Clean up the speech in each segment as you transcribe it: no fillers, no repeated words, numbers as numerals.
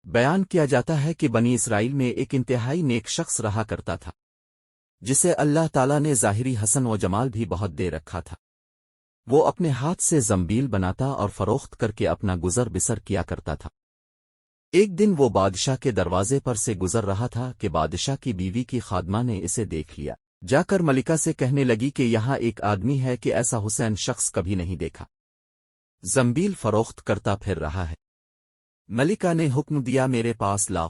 بیان کیا جاتا ہے کہ بنی اسرائیل میں ایک انتہائی نیک شخص رہا کرتا تھا جسے اللہ تعالیٰ نے ظاہری حسن و جمال بھی بہت دے رکھا تھا۔ وہ اپنے ہاتھ سے زنبیل بناتا اور فروخت کر کے اپنا گزر بسر کیا کرتا تھا۔ ایک دن وہ بادشاہ کے دروازے پر سے گزر رہا تھا کہ بادشاہ کی بیوی کی خادمہ نے اسے دیکھ لیا۔ جا کر ملکہ سے کہنے لگی کہ یہاں ایک آدمی ہے کہ ایسا حسین شخص کبھی نہیں دیکھا، زنبیل فروخت کرتا پھر رہا ہے۔ ملکہ نے حکم دیا میرے پاس لاؤ۔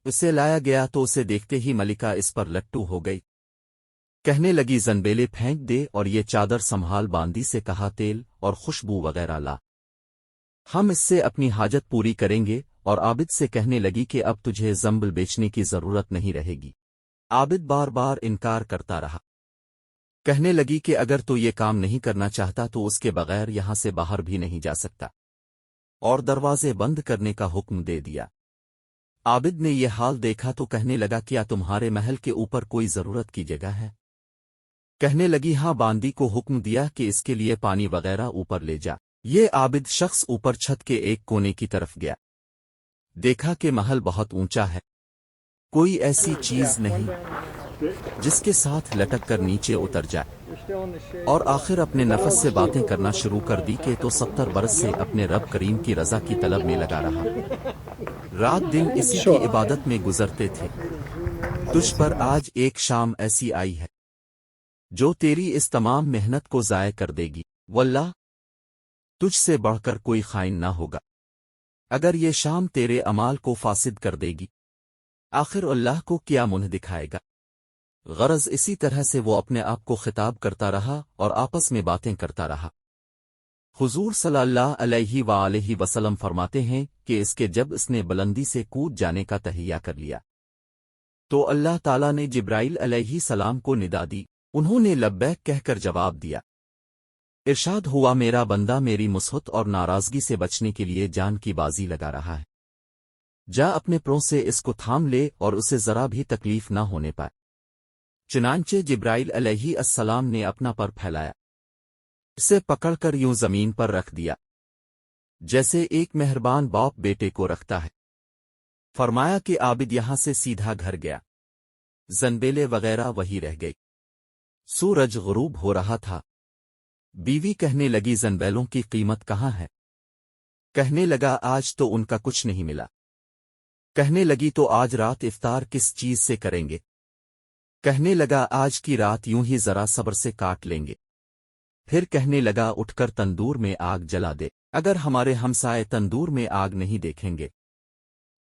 اسے لایا گیا تو اسے دیکھتے ہی ملکہ اس پر لٹو ہو گئی۔ کہنے لگی زنبیلے پھینک دے اور یہ چادر سنبھال، باندی سے کہا تیل اور خوشبو وغیرہ لا، ہم اس سے اپنی حاجت پوری کریں گے۔ اور عابد سے کہنے لگی کہ اب تجھے زنبل بیچنے کی ضرورت نہیں رہے گی۔ عابد بار بار انکار کرتا رہا۔ کہنے لگی کہ اگر تو یہ کام نہیں کرنا چاہتا تو اس کے بغیر یہاں سے باہر بھی نہیں جا سکتا، اور دروازے بند کرنے کا حکم دے دیا۔ عابد نے یہ حال دیکھا تو کہنے لگا کیا تمہارے محل کے اوپر کوئی ضرورت کی جگہ ہے؟ کہنے لگی ہاں، باندی کو حکم دیا کہ اس کے لیے پانی وغیرہ اوپر لے جا۔ یہ عابد شخص اوپر چھت کے ایک کونے کی طرف گیا، دیکھا کہ محل بہت اونچا ہے، کوئی ایسی چیز نہیں جس کے ساتھ لٹک کر نیچے اتر جائے، اور آخر اپنے نفس سے باتیں کرنا شروع کر دی کہ تو 70 برس سے اپنے رب کریم کی رضا کی طلب میں لگا رہا، رات دن اسی کی عبادت میں گزرتے تھے۔ تجھ پر آج ایک شام ایسی آئی ہے جو تیری اس تمام محنت کو ضائع کر دے گی، واللہ تجھ سے بڑھ کر کوئی خائن نہ ہوگا اگر یہ شام تیرے اعمال کو فاسد کر دے گی۔ آخر اللہ کو کیا منہ دکھائے گا؟ غرض اسی طرح سے وہ اپنے آپ کو خطاب کرتا رہا اور آپس میں باتیں کرتا رہا۔ حضور صلی اللہ علیہ وآلہ وسلم فرماتے ہیں کہ اس کے جب اس نے بلندی سے کود جانے کا تہیہ کر لیا تو اللہ تعالیٰ نے جبرائیل علیہ السلام کو ندا دی، انہوں نے لبیک کہہ کر جواب دیا۔ ارشاد ہوا میرا بندہ میری مسحت اور ناراضگی سے بچنے کے لیے جان کی بازی لگا رہا ہے، جا اپنے پروں سے اس کو تھام لے اور اسے ذرا بھی تکلیف نہ ہونے پائے۔ چنانچہ جبرائیل علیہ السلام نے اپنا پر پھیلایا، اسے پکڑ کر یوں زمین پر رکھ دیا جیسے ایک مہربان باپ بیٹے کو رکھتا ہے۔ فرمایا کہ عابد یہاں سے سیدھا گھر گیا، زنبیلے وغیرہ وہی رہ گئی۔ سورج غروب ہو رہا تھا، بیوی کہنے لگی زنبیلوں کی قیمت کہاں ہے؟ کہنے لگا آج تو ان کا کچھ نہیں ملا۔ کہنے لگی تو آج رات افطار کس چیز سے کریں گے؟ کہنے لگا آج کی رات یوں ہی ذرا صبر سے کاٹ لیں گے۔ پھر کہنے لگا اٹھ کر تندور میں آگ جلا دے، اگر ہمارے ہمسائے تندور میں آگ نہیں دیکھیں گے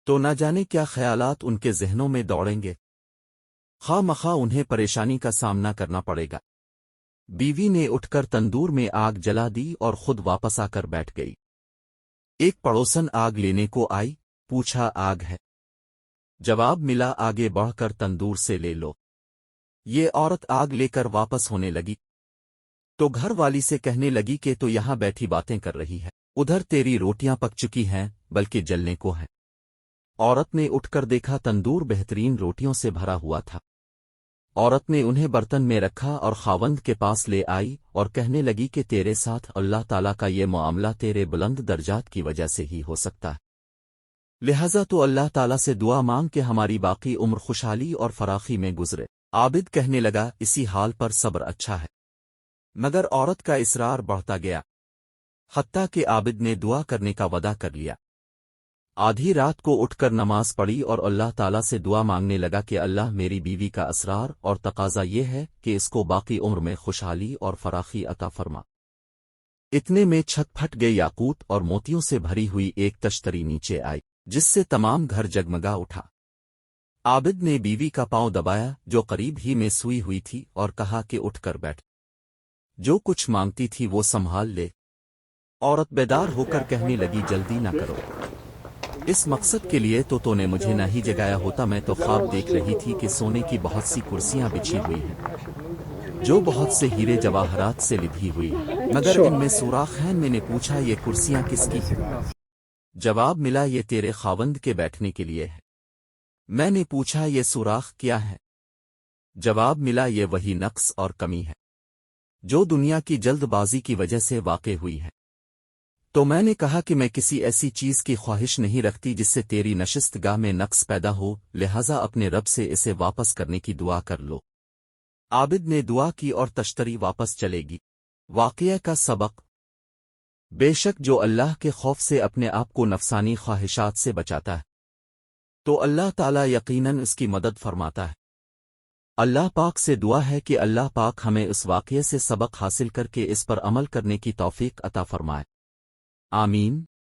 تو نہ جانے کیا خیالات ان کے ذہنوں میں دوڑیں گے، خواہ مخواہ انہیں پریشانی کا سامنا کرنا پڑے گا۔ بیوی نے اٹھ کر تندور میں آگ جلا دی اور خود واپس آ کر بیٹھ گئی۔ ایک پڑوسن آگ لینے کو آئی، پوچھا آگ ہے؟ جواب ملا آگے بڑھ کر تندور سے لے لو۔ یہ عورت آگ لے کر واپس ہونے لگی تو گھر والی سے کہنے لگی کہ تو یہاں بیٹھی باتیں کر رہی ہے، ادھر تیری روٹیاں پک چکی ہیں بلکہ جلنے کو ہیں۔ عورت نے اٹھ کر دیکھا تندور بہترین روٹیوں سے بھرا ہوا تھا۔ عورت نے انہیں برتن میں رکھا اور خاوند کے پاس لے آئی اور کہنے لگی کہ تیرے ساتھ اللہ تعالیٰ کا یہ معاملہ تیرے بلند درجات کی وجہ سے ہی ہو سکتا ہے، لہذا تو اللہ تعالیٰ سے دعا مانگ کہ ہماری باقی عمر خوشحالی اور فراخی میں گزرے۔ عابد کہنے لگا اسی حال پر صبر اچھا ہے، مگر عورت کا اصرار بڑھتا گیا، حتیٰ کہ عابد نے دعا کرنے کا وعدہ کر لیا۔ آدھی رات کو اٹھ کر نماز پڑھی اور اللہ تعالیٰ سے دعا مانگنے لگا کہ اللہ میری بیوی کا اسرار اور تقاضا یہ ہے کہ اس کو باقی عمر میں خوشحالی اور فراخی عطا فرما۔ اتنے میں چھت پھٹ گئی، یاقوت اور موتیوں سے بھری ہوئی ایک تشتری نیچے آئی جس سے تمام گھر جگمگا اٹھا۔ عابد نے بیوی کا پاؤں دبایا جو قریب ہی میں سوئی ہوئی تھی اور کہا کہ اٹھ کر بیٹھ، جو کچھ مانگتی تھی وہ سنبھال لے۔ عورت بیدار ہو کر کہنے لگی جلدی نہ کرو، اس مقصد کے لیے تو نے مجھے نہ ہی جگایا ہوتا، میں تو خواب دیکھ رہی تھی کہ سونے کی بہت سی کرسیاں بچھی ہوئی ہیں جو بہت سے ہیرے جواہرات سے لدھی ہوئی ہیں، مگر ان میں سوراخ ہیں۔ میں نے پوچھا یہ کرسیاں کس کی ہیں؟ جواب ملا یہ تیرے خاوند کے بیٹھنے کے لیے ہے۔ میں نے پوچھا یہ سوراخ کیا ہے؟ جواب ملا یہ وہی نقص اور کمی ہے جو دنیا کی جلد بازی کی وجہ سے واقع ہوئی ہے۔ تو میں نے کہا کہ میں کسی ایسی چیز کی خواہش نہیں رکھتی جس سے تیری نشست گاہ میں نقص پیدا ہو، لہذا اپنے رب سے اسے واپس کرنے کی دعا کر لو۔ عابد نے دعا کی اور تشتری واپس چلے گی۔ واقعہ کا سبق: بے شک جو اللہ کے خوف سے اپنے آپ کو نفسانی خواہشات سے بچاتا ہے تو اللہ تعالیٰ یقیناً اس کی مدد فرماتا ہے۔ اللہ پاک سے دعا ہے کہ اللہ پاک ہمیں اس واقعے سے سبق حاصل کر کے اس پر عمل کرنے کی توفیق عطا فرمائے۔ آمین۔